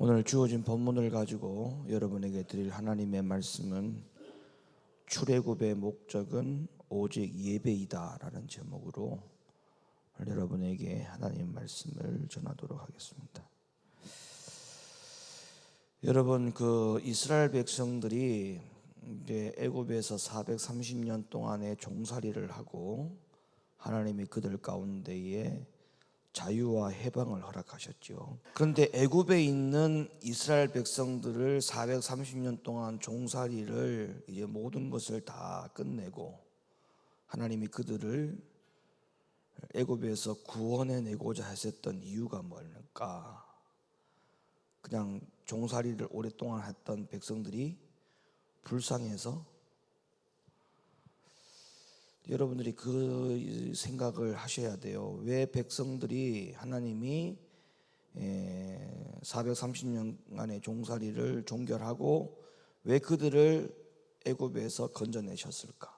오늘 주어진 본문을 가지고 여러분에게 드릴 하나님의 말씀은 출애굽의 목적은 오직 예배이다 라는 제목으로 여러분에게 하나님의 말씀을 전하도록 하겠습니다. 여러분, 이스라엘 백성들이 이제 애굽에서 430년 동안의 종살이를 하고 하나님이 그들 가운데에 자유와 해방을 허락하셨죠. 그런데 애굽에 있는 이스라엘 백성들을 430년 동안 종살이를 이제 모든 것을 다 끝내고 하나님이 그들을 애굽에서 구원해내고자 하셨던 이유가 뭘까? 그냥 종살이를 오랫동안 했던 백성들이 불쌍해서? 여러분들이 그 생각을 하셔야 돼요. 왜 백성들이 하나님이 430년간의 종살이를 종결하고 왜 그들을 애굽에서 건져내셨을까?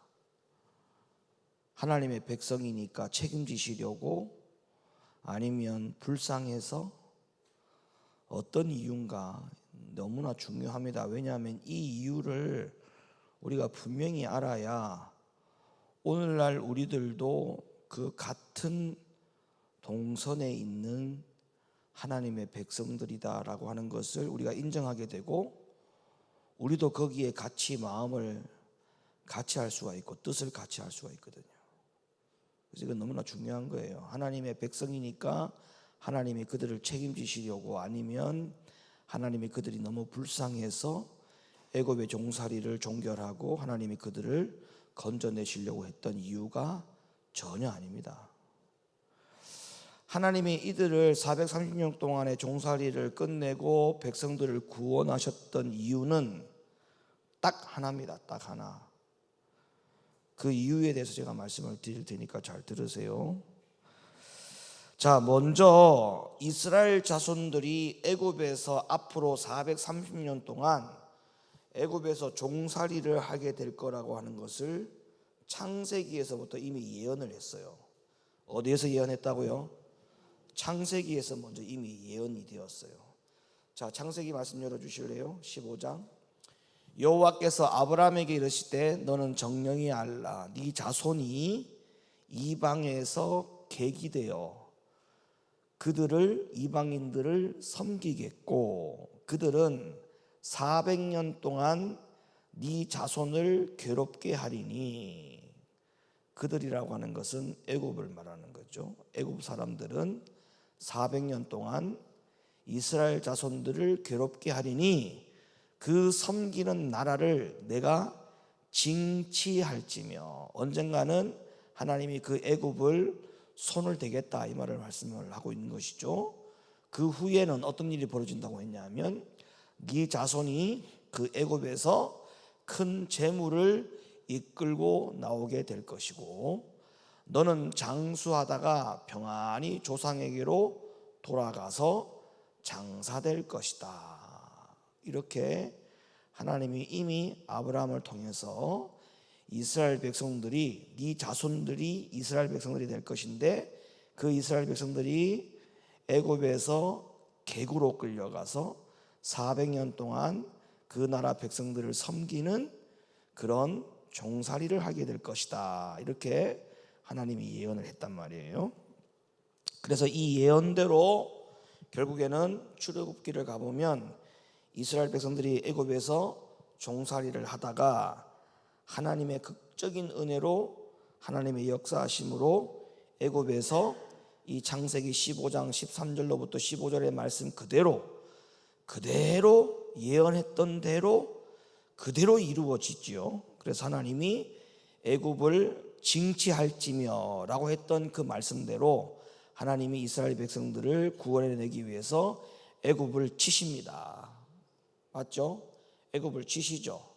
하나님의 백성이니까 책임지시려고, 아니면 불쌍해서? 어떤 이유인가 너무나 중요합니다. 왜냐하면 이 이유를 우리가 분명히 알아야 오늘날 우리들도 그 같은 동선에 있는 하나님의 백성들이다라고 하는 것을 우리가 인정하게 되고, 우리도 거기에 같이 마음을 같이 할 수가 있고 뜻을 같이 할 수가 있거든요. 그래서 이건 너무나 중요한 거예요. 하나님의 백성이니까 하나님이 그들을 책임지시려고, 아니면 하나님이 그들이 너무 불쌍해서 애굽의 종살이를 종결하고 하나님이 그들을 건져내시려고 했던 이유가 전혀 아닙니다. 하나님이 이들을 430년 동안의 종살이를 끝내고 백성들을 구원하셨던 이유는 딱 하나입니다. 딱 하나. 그 이유에 대해서 제가 말씀을 드릴 테니까 잘 들으세요. 자, 먼저 이스라엘 자손들이 애굽에서 앞으로 430년 동안 애굽에서 종살이를 하게 될 거라고 하는 것을 창세기에서부터 이미 예언을 했어요. 어디에서 예언했다고요? 창세기에서 먼저 이미 예언이 되었어요. 자, 창세기 말씀 열어주실래요? 15장. 여호와께서 아브라함에게 이르시되 너는 정령이 알라. 네 자손이 이방에서 계기되어 그들을, 이방인들을 섬기겠고 그들은 400년 동안 네 자손을 괴롭게 하리니. 그들이라고 하는 것은 애굽을 말하는 거죠. 애굽 사람들은 400년 동안 이스라엘 자손들을 괴롭게 하리니 그 섬기는 나라를 내가 징치할지며. 언젠가는 하나님이 그 애굽을 손을 대겠다, 이 말씀을 하고 있는 것이죠. 그 후에는 어떤 일이 벌어진다고 했냐면 네 자손이 그 애굽에서 큰 재물을 이끌고 나오게 될 것이고 너는 장수하다가 평안히 조상에게로 돌아가서 장사될 것이다. 이렇게 하나님이 이미 아브라함을 통해서 이스라엘 백성들이, 네 자손들이 이스라엘 백성들이 될 것인데 그 이스라엘 백성들이 애굽에서 객으로 끌려가서 400년 동안 그 나라 백성들을 섬기는 그런 종살이를 하게 될 것이다. 이렇게 하나님이 예언을 했단 말이에요. 그래서 이 예언대로 결국에는 출애굽기를 가보면 이스라엘 백성들이 애굽에서 종살이를 하다가 하나님의 극적인 은혜로, 하나님의 역사하심으로 애굽에서 이 창세기 15장 13절로부터 15절의 말씀 그대로 예언했던 대로 그대로 이루어지지요. 그래서 하나님이 애굽을 징치할지며 라고 했던 그 말씀대로 하나님이 이스라엘 백성들을 구원해내기 위해서 애굽을 치십니다. 맞죠? 애굽을 치시죠.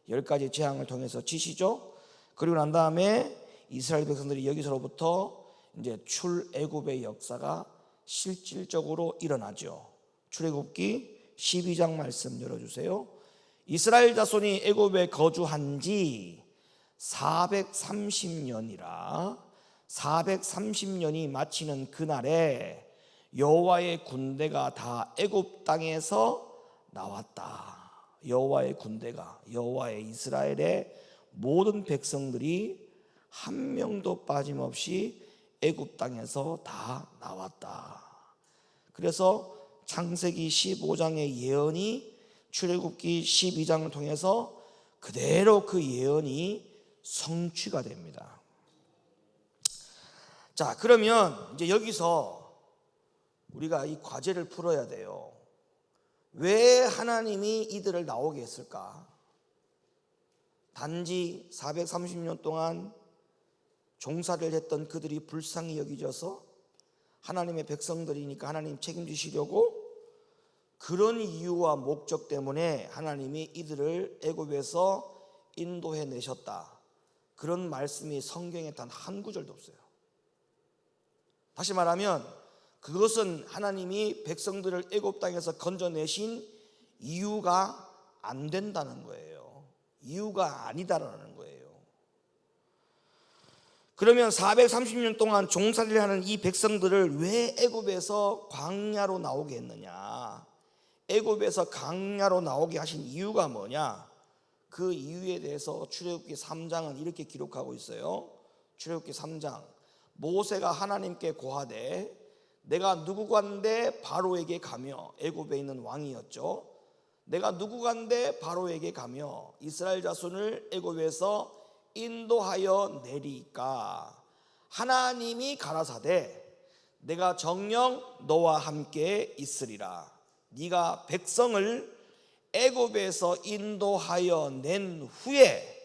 10가지 재앙을 통해서 치시죠. 그리고 난 다음에 이스라엘 백성들이 여기서로부터 이제 출애굽의 역사가 실질적으로 일어나죠. 출애굽기 12장 말씀 열어주세요. 이스라엘 자손이 애굽에 거주한 지 430년이라 430년이 마치는 그날에 여호와의 군대가 다 애굽 땅에서 나왔다. 여호와의 군대가, 여호와의 이스라엘의 모든 백성들이 한 명도 빠짐없이 애굽 땅에서 다 나왔다. 그래서 창세기 15장의 예언이 출애굽기 12장을 통해서 그대로 그 예언이 성취가 됩니다. 자, 그러면 이제 여기서 우리가 이 과제를 풀어야 돼요. 왜 하나님이 이들을 나오게 했을까? 단지 430년 동안 종살이를 했던 그들이 불쌍히 여겨져서 하나님의 백성들이니까 하나님 책임지시려고, 그런 이유와 목적 때문에 하나님이 이들을 애굽에서 인도해 내셨다. 그런 말씀이 성경에 단 한 구절도 없어요. 다시 말하면 그것은 하나님이 백성들을 애굽 땅에서 건져내신 이유가 안 된다는 거예요. 이유가 아니다라는 거예요. 그러면 430년 동안 종살이를 하는 이 백성들을 왜 애굽에서 광야로 나오게 했느냐? 애굽에서 광야로 나오게 하신 이유가 뭐냐? 그 이유에 대해서 출애굽기 3장은 이렇게 기록하고 있어요. 출애굽기 3장, 모세가 하나님께 고하되 내가 누구간데 바로에게 가며, 애굽에 있는 왕이었죠. 내가 누구간데 바로에게 가며 이스라엘 자손을 애굽에서 인도하여 내리까? 하나님이 가라사대 내가 정녕 너와 함께 있으리라. 네가 백성을 애굽에서 인도하여 낸 후에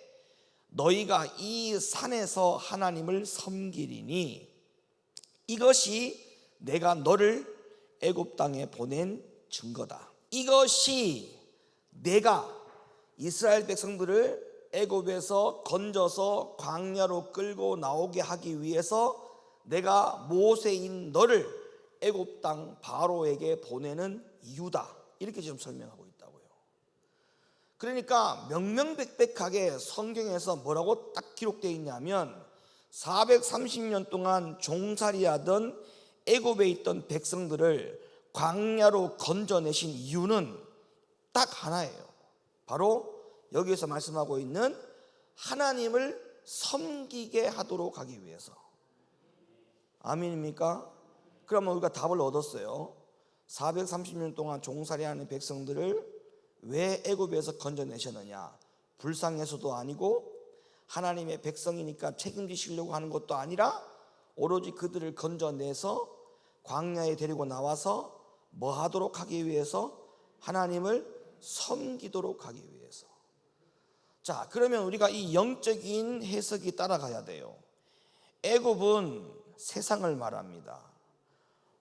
너희가 이 산에서 하나님을 섬기리니 이것이 내가 너를 애굽 땅에 보낸 증거다. 이것이 내가 이스라엘 백성들을 애굽에서 건져서 광야로 끌고 나오게 하기 위해서 내가 모세인 너를 애굽 땅 바로에게 보내는 이유다. 이렇게 지금 설명하고 있다고요. 그러니까 명명백백하게 성경에서 뭐라고 딱 기록되어 있냐면 430년 동안 종살이하던 애굽에 있던 백성들을 광야로 건져내신 이유는 딱 하나예요. 바로 여기에서 말씀하고 있는 하나님을 섬기게 하도록 하기 위해서. 아멘입니까? 그러면 우리가 답을 얻었어요. 430년 동안 종살이하는 백성들을 왜 애굽에서 건져내셨느냐? 불쌍해서도 아니고 하나님의 백성이니까 책임지시려고 하는 것도 아니라 오로지 그들을 건져내서 광야에 데리고 나와서 뭐 하도록 하기 위해서? 하나님을 섬기도록 하기 위해서. 자, 그러면 우리가 이 영적인 해석이 따라가야 돼요. 애굽은 세상을 말합니다.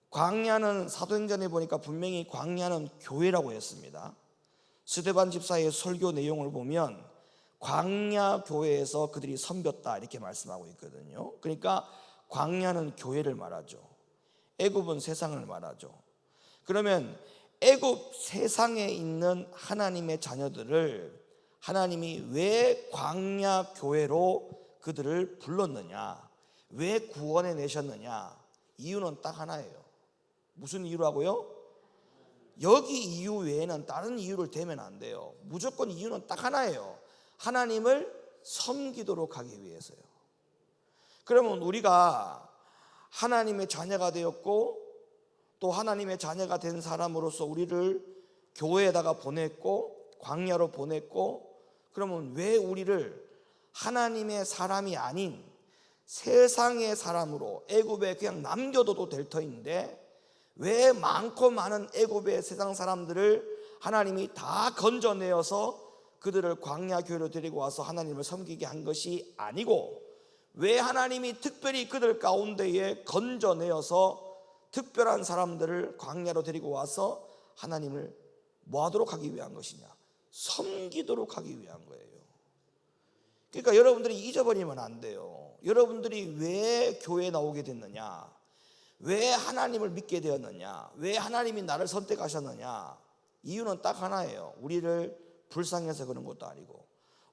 광야는 사도행전에 보니까 분명히 광야는 교회라고 했습니다. 스데반 집사의 설교 내용을 보면 광야 교회에서 그들이 섬겼다 이렇게 말씀하고 있거든요. 그러니까 광야는 교회를 말하죠. 애굽은 세상을 말하죠. 그러면 애굽 세상에 있는 하나님의 자녀들을 하나님이 왜 광야 교회로 그들을 불렀느냐? 왜 구원해 내셨느냐? 이유는 딱 하나예요. 무슨 이유라고요? 여기 이유 외에는 다른 이유를 대면 안 돼요. 무조건 이유는 딱 하나예요. 하나님을 섬기도록 하기 위해서요. 그러면 우리가 하나님의 자녀가 되었고 또 하나님의 자녀가 된 사람으로서 우리를 교회에다가 보냈고 광야로 보냈고, 그러면 왜 우리를 하나님의 사람이 아닌 세상의 사람으로 애굽에 그냥 남겨둬도 될 터인데 왜 많고 많은 애굽의 세상 사람들을 하나님이 다 건져내어서 그들을 광야 교회로 데리고 와서 하나님을 섬기게 한 것이 아니고, 왜 하나님이 특별히 그들 가운데에 건져내어서 특별한 사람들을 광야로 데리고 와서 하나님을 뭐 하도록 하기 위한 것이냐? 섬기도록 하기 위한 거예요. 그러니까 여러분들이 잊어버리면 안 돼요. 여러분들이 왜 교회에 나오게 됐느냐? 왜 하나님을 믿게 되었느냐? 왜 하나님이 나를 선택하셨느냐? 이유는 딱 하나예요. 우리를 불쌍해서 그런 것도 아니고,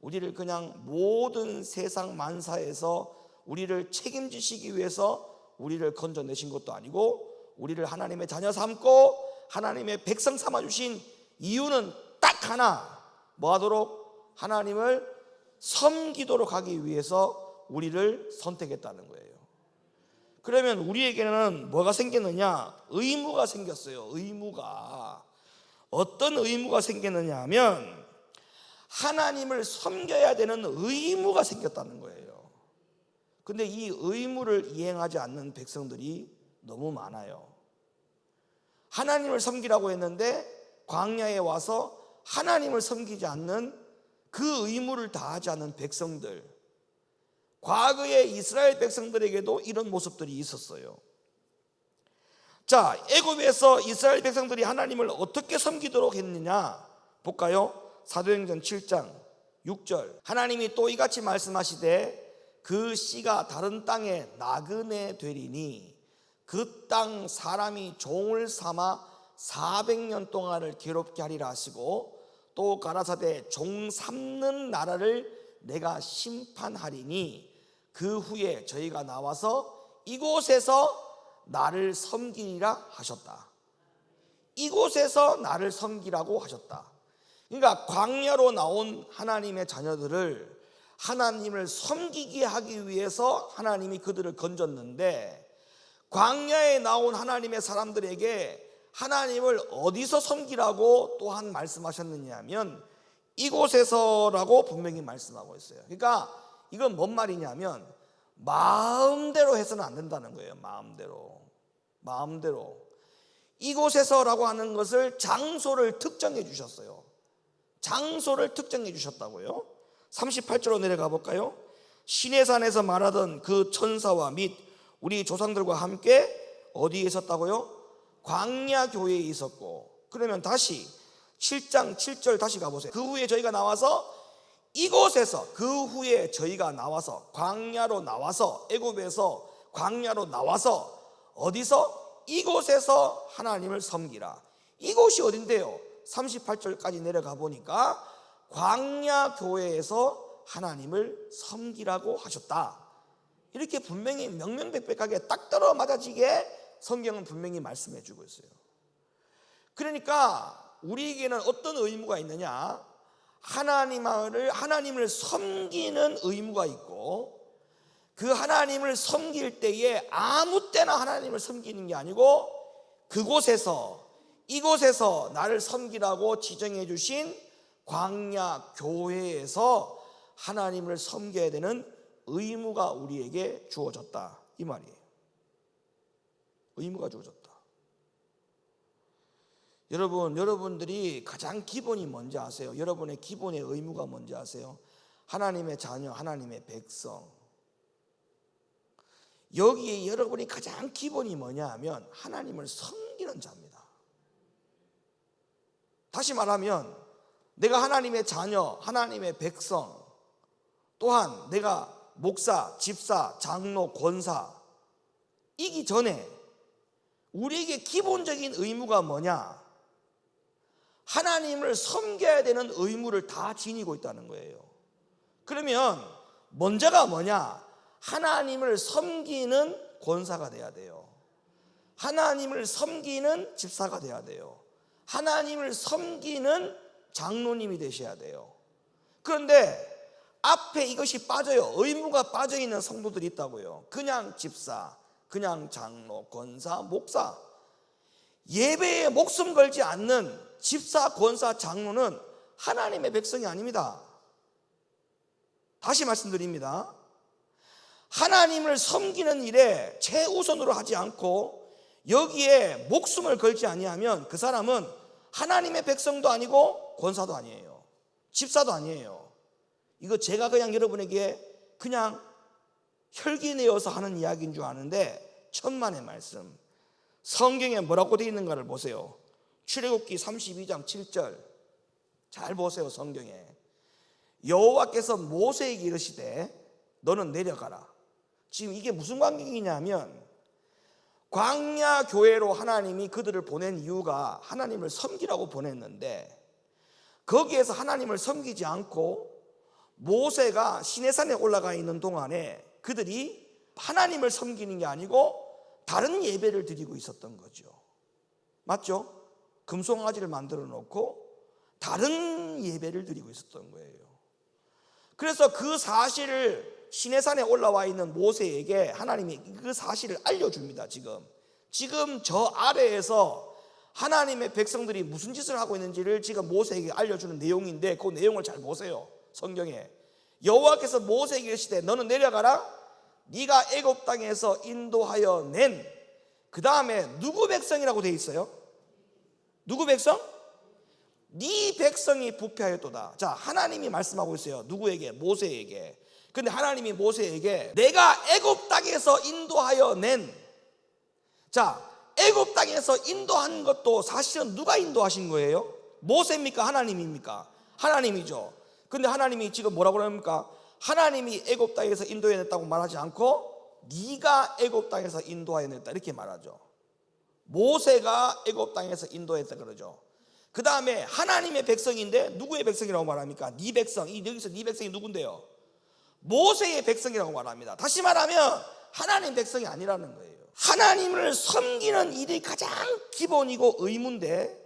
우리를 그냥 모든 세상 만사에서 우리를 책임지시기 위해서 우리를 건져내신 것도 아니고, 우리를 하나님의 자녀 삼고 하나님의 백성 삼아주신 이유는 딱 하나, 뭐 하도록? 하나님을 섬기도록 하기 위해서 우리를 선택했다는 거예요. 그러면 우리에게는 뭐가 생겼느냐? 의무가 생겼어요. 의무가. 어떤 의무가 생겼느냐 하면 하나님을 섬겨야 되는 의무가 생겼다는 거예요. 근데 이 의무를 이행하지 않는 백성들이 너무 많아요. 하나님을 섬기라고 했는데 광야에 와서 하나님을 섬기지 않는 그 의무를 다하지 않는 백성들, 과거의 이스라엘 백성들에게도 이런 모습들이 있었어요. 자, 애굽에서 이스라엘 백성들이 하나님을 어떻게 섬기도록 했느냐 볼까요? 사도행전 7장 6절, 하나님이 또 이같이 말씀하시되 그 씨가 다른 땅에 나그네 되리니 그 땅 사람이 종을 삼아 400년 동안을 괴롭게 하리라 하시고, 또 가라사대 종 삼는 나라를 내가 심판하리니 그 후에 저희가 나와서 이곳에서 나를 섬기리라 하셨다. 이곳에서 나를 섬기라고 하셨다. 그러니까 광야로 나온 하나님의 자녀들을 하나님을 섬기게 하기 위해서 하나님이 그들을 건졌는데, 광야에 나온 하나님의 사람들에게 하나님을 어디서 섬기라고 또한 말씀하셨느냐 하면 이곳에서라고 분명히 말씀하고 있어요. 그러니까 이건 뭔 말이냐면 마음대로 해서는 안 된다는 거예요. 마음대로. 이곳에서라고 하는 것을 장소를 특정해 주셨어요. 장소를 특정해 주셨다고요. 38절로 내려가 볼까요? 시내산에서 말하던 그 천사와 및 우리 조상들과 함께 어디에 있었다고요? 광야 교회에 있었고, 그러면 다시 7장 7절 다시 가보세요. 그 후에 저희가 나와서 이곳에서, 그 후에 저희가 나와서 광야로 나와서, 애굽에서 광야로 나와서 어디서? 이곳에서 하나님을 섬기라. 이곳이 어딘데요? 38절까지 내려가 보니까 광야 교회에서 하나님을 섬기라고 하셨다. 이렇게 분명히 명명백백하게 딱 떨어 맞아지게 성경은 분명히 말씀해 주고 있어요. 그러니까 우리에게는 어떤 의무가 있느냐? 하나님을 섬기는 의무가 있고, 그 하나님을 섬길 때에 아무 때나 하나님을 섬기는 게 아니고 그곳에서, 이곳에서 나를 섬기라고 지정해 주신 광야 교회에서 하나님을 섬겨야 되는 의무가 우리에게 주어졌다, 이 말이에요. 의무가 주어졌다. 여러분들이 가장 기본이 뭔지 아세요? 여러분의 기본의 의무가 뭔지 아세요? 하나님의 자녀, 하나님의 백성. 여기에 여러분이 가장 기본이 뭐냐 하면 하나님을 섬기는 자입니다. 다시 말하면 내가 하나님의 자녀, 하나님의 백성, 또한 내가 목사, 집사, 장로, 권사 이기 전에 우리에게 기본적인 의무가 뭐냐? 하나님을 섬겨야 되는 의무를 다 지니고 있다는 거예요. 그러면 먼저가 뭐냐? 하나님을 섬기는 권사가 돼야 돼요. 하나님을 섬기는 집사가 돼야 돼요. 하나님을 섬기는 장로님이 되셔야 돼요. 그런데 앞에 이것이 빠져요. 의무가 빠져있는 성도들이 있다고요. 그냥 집사, 그냥 장로, 권사, 목사. 예배에 목숨 걸지 않는 집사, 권사, 장로는 하나님의 백성이 아닙니다. 다시 말씀드립니다. 하나님을 섬기는 일에 최우선으로 하지 않고 여기에 목숨을 걸지 아니하면 그 사람은 하나님의 백성도 아니고 권사도 아니에요. 집사도 아니에요. 이거 제가 그냥 여러분에게 그냥 혈기내어서 하는 이야기인 줄 아는데 천만의 말씀, 성경에 뭐라고 되어 있는가를 보세요. 출애굽기 32장 7절 잘 보세요. 성경에 여호와께서 모세에게 이르시되 너는 내려가라. 지금 이게 무슨 관계이냐면 광야 교회로 하나님이 그들을 보낸 이유가 하나님을 섬기라고 보냈는데, 거기에서 하나님을 섬기지 않고 모세가 시내산에 올라가 있는 동안에 그들이 하나님을 섬기는 게 아니고 다른 예배를 드리고 있었던 거죠. 맞죠? 금송아지를 만들어 놓고 다른 예배를 드리고 있었던 거예요. 그래서 그 사실을 시내산에 올라와 있는 모세에게 하나님이 그 사실을 알려줍니다. 지금 저 아래에서 하나님의 백성들이 무슨 짓을 하고 있는지를 지금 모세에게 알려주는 내용인데, 그 내용을 잘 보세요. 성경에 여호와께서 모세에게 이르시되 너는 내려가라. 네가 애굽 땅에서 인도하여 낸, 그 다음에 누구 백성이라고 되어 있어요? 누구 백성? 네 백성이 부패하였도다. 자, 하나님이 말씀하고 있어요. 누구에게? 모세에게. 근데 하나님이 모세에게 내가 애굽 땅에서 인도하여 낸, 자, 애굽 땅에서 인도한 것도 사실은 누가 인도하신 거예요? 모세입니까? 하나님입니까? 하나님이죠. 근데 하나님이 지금 뭐라고 합니까? 하나님이 애굽 땅에서 인도해냈다고 말하지 않고 네가 애굽 땅에서 인도해냈다 이렇게 말하죠. 모세가 애굽 땅에서 인도했다 그러죠. 그 다음에 하나님의 백성인데 누구의 백성이라고 말합니까? 네 백성. 여기서 네 백성이 누군데요? 모세의 백성이라고 말합니다. 다시 말하면 하나님 백성이 아니라는 거예요. 하나님을 섬기는 일이 가장 기본이고 의무인데,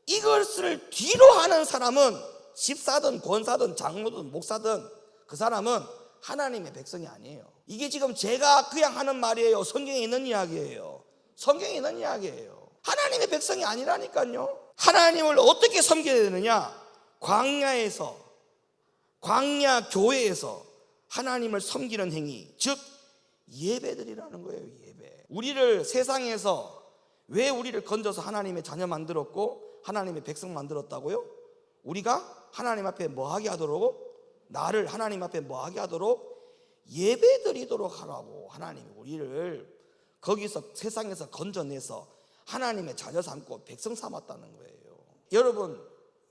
이것을 뒤로 하는 사람은 집사든 권사든 장로든 목사든 그 사람은 하나님의 백성이 아니에요. 이게 지금 제가 그냥 하는 말이에요? 성경에 있는 이야기예요? 성경에 있는 이야기예요. 하나님의 백성이 아니라니까요. 하나님을 어떻게 섬겨야 되느냐? 광야에서, 광야 교회에서 하나님을 섬기는 행위, 즉 예배드리라는 거예요. 예배. 우리를 세상에서 왜 우리를 건져서 하나님의 자녀 만들었고 하나님의 백성 만들었다고요? 우리가 하나님 앞에 뭐하게 하도록, 나를 하나님 앞에 뭐하게 하도록 예배드리도록 하라고 하나님이 우리를 거기서 세상에서 건져내서 하나님의 자녀 삼고 백성 삼았다는 거예요. 여러분,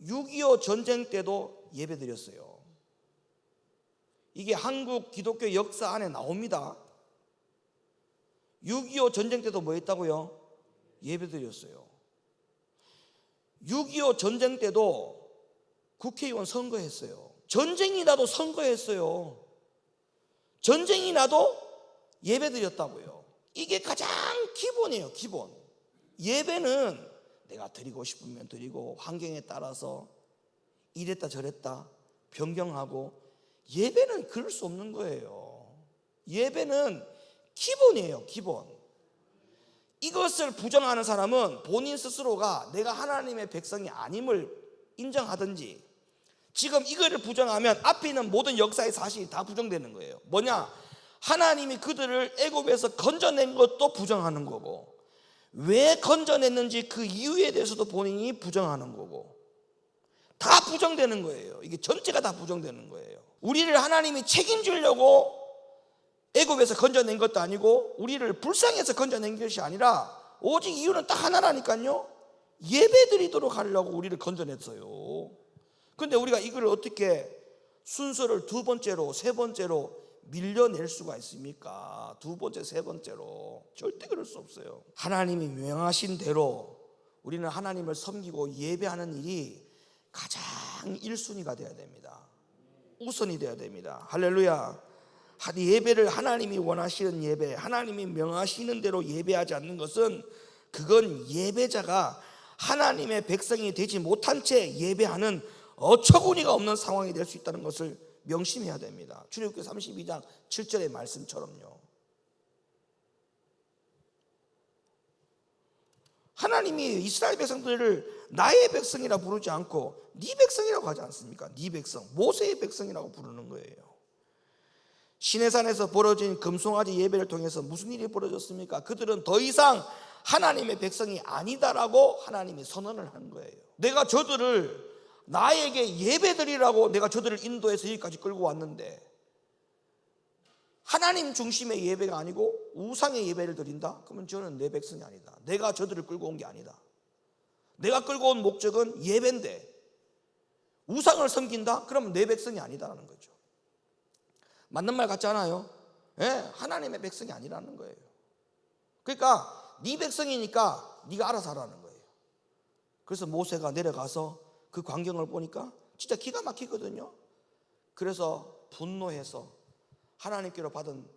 6.25 전쟁 때도 예배드렸어요. 이게 한국 기독교 역사 안에 나옵니다. 6.25 전쟁 때도 뭐 했다고요? 예배드렸어요. 6.25 전쟁 때도 국회의원 선거했어요. 전쟁이 나도 선거했어요. 전쟁이 나도 예배드렸다고요. 이게 가장 기본이에요. 기본. 예배는 내가 드리고 싶으면 드리고 환경에 따라서 이랬다 저랬다 변경하고, 예배는 그럴 수 없는 거예요. 예배는 기본이에요. 기본. 이것을 부정하는 사람은 본인 스스로가 내가 하나님의 백성이 아님을 인정하든지, 지금 이거를 부정하면 앞에 있는 모든 역사의 사실이 다 부정되는 거예요. 뭐냐? 하나님이 그들을 애굽에서 건져낸 것도 부정하는 거고, 왜 건져냈는지 그 이유에 대해서도 본인이 부정하는 거고, 다 부정되는 거예요. 이게 전체가 다 부정되는 거예요. 우리를 하나님이 책임지려고 애굽에서 건져낸 것도 아니고 우리를 불쌍해서 건져낸 것이 아니라 오직 이유는 딱 하나라니까요. 예배드리도록 하려고 우리를 건져냈어요. 근데 우리가 이걸 어떻게 순서를 두 번째로 세 번째로 밀려낼 수가 있습니까? 두 번째 세 번째로 절대 그럴 수 없어요. 하나님이 명하신 대로 우리는 하나님을 섬기고 예배하는 일이 가장 1순위가 되어야 됩니다. 우선이 되어야 됩니다. 할렐루야. 예배를 하나님이 원하시는 예배, 하나님이 명하시는 대로 예배하지 않는 것은, 그건 예배자가 하나님의 백성이 되지 못한 채 예배하는 어처구니가 없는 상황이 될 수 있다는 것을 명심해야 됩니다. 출애굽기 32장 7절의 말씀처럼요. 하나님이 이스라엘 백성들을 나의 백성이라 부르지 않고 네 백성이라고 하지 않습니까? 네 백성, 모세의 백성이라고 부르는 거예요. 시내산에서 벌어진 금송아지 예배를 통해서 무슨 일이 벌어졌습니까? 그들은 더 이상 하나님의 백성이 아니다라고 하나님이 선언을 한 거예요. 내가 저들을 나에게 예배드리라고 내가 저들을 인도해서 여기까지 끌고 왔는데, 하나님 중심의 예배가 아니고 우상의 예배를 드린다? 그러면 저는 내 백성이 아니다. 내가 저들을 끌고 온 게 아니다. 내가 끌고 온 목적은 예배인데 우상을 섬긴다? 그러면 내 백성이 아니다라는 거죠. 맞는 말 같지 않아요? 예, 하나님의 백성이 아니라는 거예요. 그러니까 네 백성이니까 네가 알아서 하라는 거예요. 그래서 모세가 내려가서 그 광경을 보니까 진짜 기가 막히거든요. 그래서 분노해서 하나님께로 받은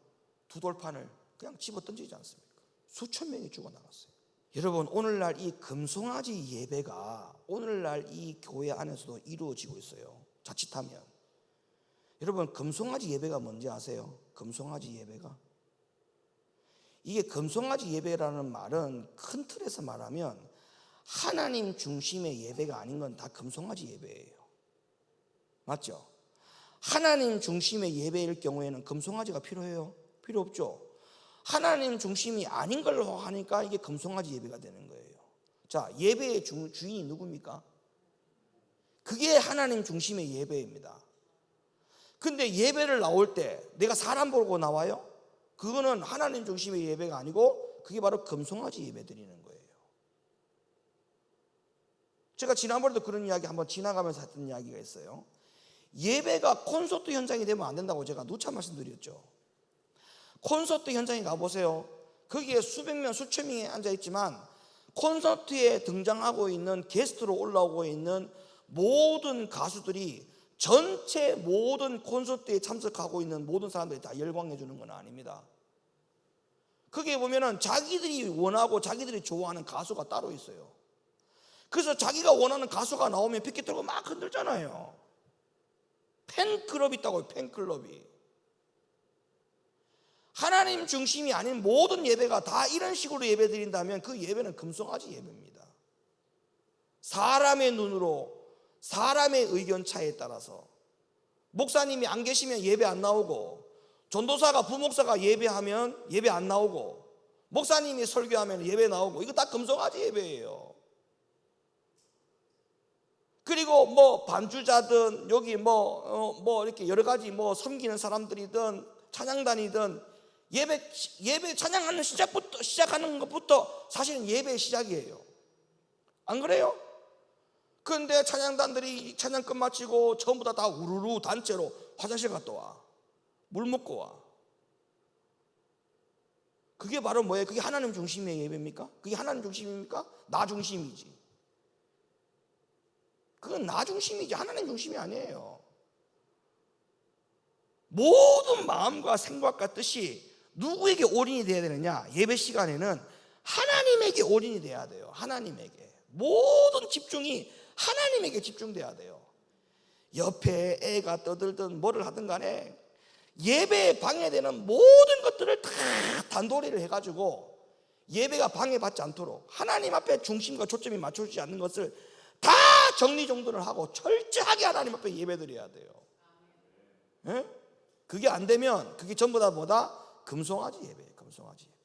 두 돌판을 그냥 집어 던지지 않습니까? 수천 명이 죽어나갔어요. 여러분, 오늘날 이 금송아지 예배가 오늘날 이 교회 안에서도 이루어지고 있어요. 자칫하면. 여러분, 금송아지 예배가 뭔지 아세요? 금송아지 예배가, 이게 금송아지 예배라는 말은 큰 틀에서 말하면 하나님 중심의 예배가 아닌 건 다 금송아지 예배예요. 맞죠? 하나님 중심의 예배일 경우에는 금송아지가 필요해요? 필요 없죠. 하나님 중심이 아닌 걸로 하니까 이게 금송아지 예배가 되는 거예요. 자, 예배의 주인이 누굽니까? 그게 하나님 중심의 예배입니다. 근데 예배를 나올 때 내가 사람 보고 나와요? 그거는 하나님 중심의 예배가 아니고 그게 바로 금송아지 예배 드리는 거예요. 제가 지난번에도 그런 이야기 한번 지나가면서 했던 이야기가 있어요. 예배가 콘서트 현장이 되면 안 된다고 제가 누차 말씀드렸죠. 콘서트 현장에 가보세요. 거기에 수백 명, 수천 명이 앉아있지만 콘서트에 등장하고 있는, 게스트로 올라오고 있는 모든 가수들이 전체 모든 콘서트에 참석하고 있는 모든 사람들이 다 열광해 주는 건 아닙니다. 거기에 보면은 자기들이 원하고 자기들이 좋아하는 가수가 따로 있어요. 그래서 자기가 원하는 가수가 나오면 피켓 들고 막 흔들잖아요. 팬클럽이 있다고요. 팬클럽이. 하나님 중심이 아닌 모든 예배가 다 이런 식으로 예배 드린다면 그 예배는 금송아지 예배입니다. 사람의 눈으로, 사람의 의견 차이에 따라서 목사님이 안 계시면 예배 안 나오고, 전도사가, 부목사가 예배하면 예배 안 나오고, 목사님이 설교하면 예배 나오고, 이거 다 금송아지 예배예요. 그리고 뭐 반주자든 여기 뭐 이렇게 여러 가지 뭐 섬기는 사람들이든 찬양단이든 예배 찬양하는 시작하는 것부터 사실은 예배의 시작이에요. 안 그래요? 그런데 찬양단들이 찬양 끝마치고 전부 다 우르르 단체로 화장실 갔다 와. 물 먹고 와. 그게 바로 뭐예요? 그게 하나님 중심의 예배입니까? 그게 하나님 중심입니까? 나 중심이지. 그건 나 중심이지 하나님 중심이 아니에요. 모든 마음과 생각과 뜻이 누구에게 올인이 돼야 되느냐? 예배 시간에는 하나님에게 올인이 돼야 돼요. 하나님에게. 모든 집중이 하나님에게 집중돼야 돼요. 옆에 애가 떠들든 뭐를 하든 간에 예배에 방해되는 모든 것들을 다 단도리를 해가지고 예배가 방해받지 않도록 하나님 앞에 중심과 초점이 맞춰지지 않는 것을 다 정리정돈을 하고 철저하게 하나님 앞에 예배드려야 돼요. 예? 그게 안 되면 그게 전부 다 뭐다? 금송아지 예배예요. 금송아지 예배.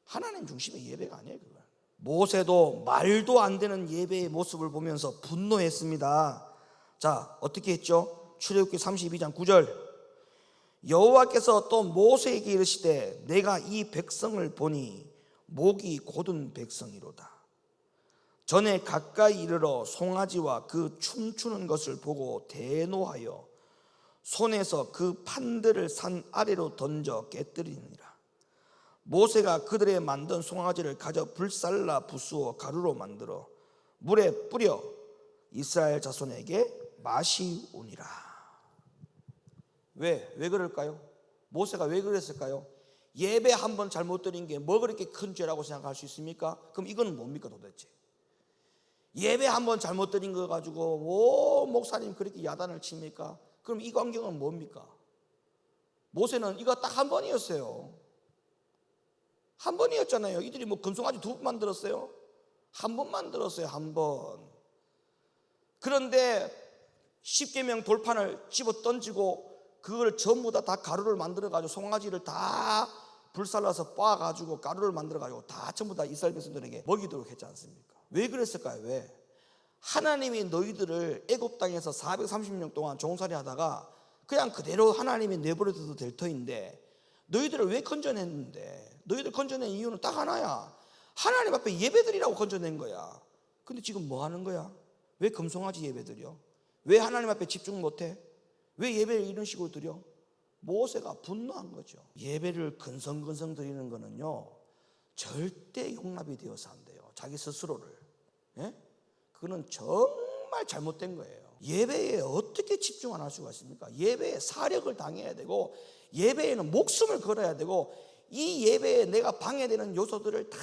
하나님 중심의 예배가 아니에요. 그건. 모세도 말도 안 되는 예배의 모습을 보면서 분노했습니다. 자, 어떻게 했죠? 출애굽기 32장 9절. 여호와께서 또 모세에게 이르시되 내가 이 백성을 보니 목이 곧은 백성이로다. 전에 가까이 이르러 송아지와 그 춤추는 것을 보고 대노하여 손에서 그 판들을 산 아래로 던져 깨뜨리니라. 모세가 그들의 만든 송아지를 가져 불살라 부수어 가루로 만들어 물에 뿌려 이스라엘 자손에게 마시우니라. 왜 그럴까요? 모세가 왜 그랬을까요? 예배 한 번 잘못 드린 게 뭐 그렇게 큰 죄라고 생각할 수 있습니까? 그럼 이거는 뭡니까 도대체? 예배 한 번 잘못 드린 거 가지고 목사님 그렇게 야단을 칩니까? 그럼 이 광경은 뭡니까? 모세는 이거 딱 한 번이었어요. 한 번이었잖아요. 이들이 뭐 금송아지 2번 만들었어요? 한 번 만들었어요. 한 번. 그런데 십계명 돌판을 집어 던지고 그걸 전부 다 가루를 만들어 가지고 송아지를 다 불살라서 빻아가지고 가루를 만들어 가지고 다 전부 다 이스라엘 백성들에게 먹이도록 했지 않습니까? 왜 그랬을까요? 왜? 하나님이 너희들을 애굽 땅에서 430년 동안 종살이 하다가 그냥 그대로 하나님이 내버려둬도 될 터인데 너희들을 왜 건져냈는데, 너희들 건져낸 이유는 딱 하나야. 하나님 앞에 예배드리라고 건져낸 거야. 근데 지금 뭐 하는 거야? 왜 금송아지 예배드려? 왜 하나님 앞에 집중 못해? 왜 예배를 이런 식으로 드려? 모세가 분노한 거죠. 예배를 근성근성 드리는 거는요 절대 용납이 되어서 안 돼요. 자기 스스로를. 예? 그거는 정말 잘못된 거예요. 예배에 어떻게 집중 안 할 수가 있습니까? 예배에 사력을 당해야 되고 예배에는 목숨을 걸어야 되고 이 예배에 내가 방해되는 요소들을 다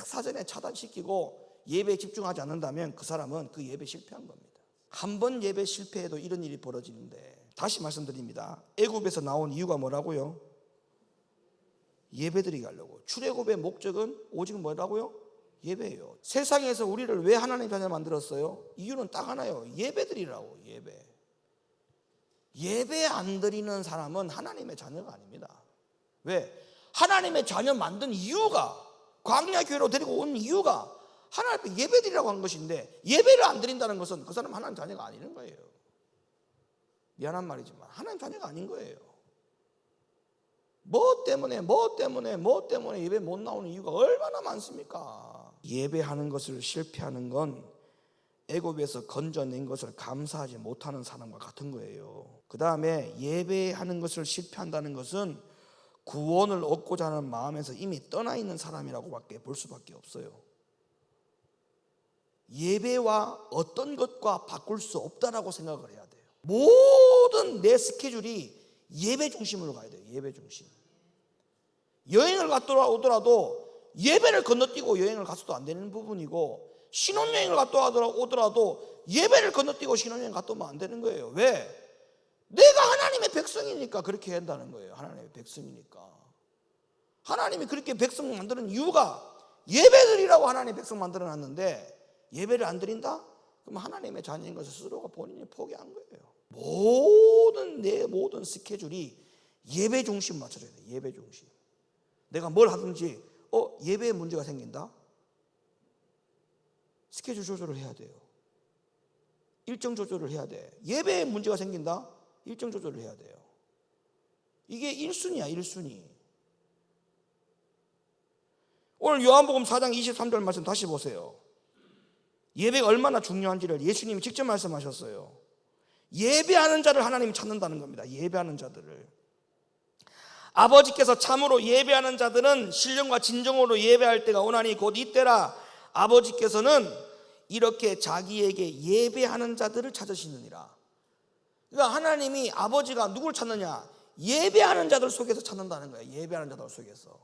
딱 사전에 차단시키고 예배에 집중하지 않는다면 그 사람은 그 예배 실패한 겁니다. 한 번 예배 실패해도 이런 일이 벌어지는데, 다시 말씀드립니다. 애굽에서 나온 이유가 뭐라고요? 예배드리게 하려고. 출애굽의 목적은 오직 뭐라고요? 예배예요. 세상에서 우리를 왜 하나님 자녀 만들었어요? 이유는 딱 하나예요. 예배드리라고. 예배 안 드리는 사람은 하나님의 자녀가 아닙니다. 왜? 하나님의 자녀 만든 이유가, 광야 교회로 데리고 온 이유가 하나님 앞에 예배드리라고 한 것인데, 예배를 안 드린다는 것은 그 사람은 하나님 자녀가 아닌 거예요. 미안한 말이지만 하나님 자녀가 아닌 거예요. 뭐 때문에 예배 못 나오는 이유가 얼마나 많습니까? 예배하는 것을 실패하는 건 애굽에서 건져낸 것을 감사하지 못하는 사람과 같은 거예요. 그 다음에 예배하는 것을 실패한다는 것은 구원을 얻고자 하는 마음에서 이미 떠나 있는 사람이라고밖에 볼 수밖에 없어요. 예배와 어떤 것과 바꿀 수 없다라고 생각을 해야 돼요. 모든 내 스케줄이 예배 중심으로 가야 돼요. 예배 중심. 여행을 갔다 오더라도 예배를 건너뛰고 여행을 가서도 안 되는 부분이고, 신혼여행을 갔다 오더라도 예배를 건너뛰고 신혼여행 갔다 오면 안 되는 거예요. 왜? 내가 하나님의 백성이니까 그렇게 해야 한다는 거예요. 하나님의 백성이니까. 하나님이 그렇게 백성 만드는 이유가 예배드리라고 하나님의 백성 만들어놨는데, 예배를 안 드린다? 그럼 하나님의 자녀인 것을 스스로가 본인이 포기한 거예요. 내 모든 스케줄이 예배 중심 맞춰줘야 돼요. 예배 중심. 내가 뭘 하든지 예배에 문제가 생긴다? 스케줄 조절을 해야 돼요. 일정 조절을 해야 돼. 예배에 문제가 생긴다? 일정 조절을 해야 돼요. 이게 1순위야 1순위. 오늘 요한복음 4장 23절 말씀 다시 보세요. 예배가 얼마나 중요한지를 예수님이 직접 말씀하셨어요. 예배하는 자를 하나님이 찾는다는 겁니다. 예배하는 자들을. 아버지께서 참으로 예배하는 자들은 신령과 진정으로 예배할 때가 오나니 곧 이때라. 아버지께서는 이렇게 자기에게 예배하는 자들을 찾으시느니라. 그러니까 하나님이, 아버지가 누굴 찾느냐? 예배하는 자들 속에서 찾는다는 거예요. 예배하는 자들 속에서.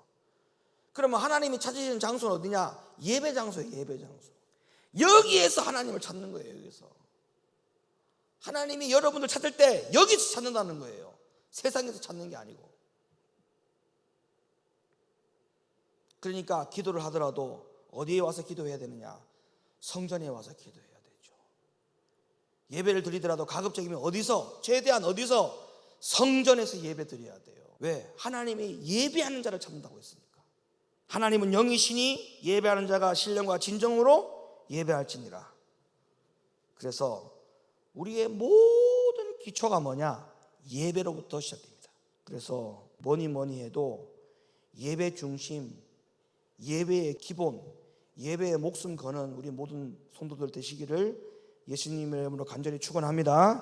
그러면 하나님이 찾으시는 장소는 어디냐? 예배 장소예요. 예배 장소. 여기에서 하나님을 찾는 거예요. 여기서. 하나님이 여러분들 찾을 때 여기서 찾는다는 거예요. 세상에서 찾는 게 아니고. 그러니까 기도를 하더라도 어디에 와서 기도해야 되느냐? 성전에 와서 기도해야 되죠. 예배를 드리더라도 가급적이면 어디서? 최대한 어디서? 성전에서 예배 드려야 돼요. 왜? 하나님이 예배하는 자를 찾는다고 했으니까. 하나님은 영이시니 예배하는 자가 신령과 진정으로 예배할지니라. 그래서 우리의 모든 기초가 뭐냐? 예배로부터 시작됩니다. 그래서 뭐니 해도 예배 중심, 예배의 기본, 예배의 목숨 거는 우리 모든 성도들 되시기를 예수님의 이름으로 간절히 축원합니다.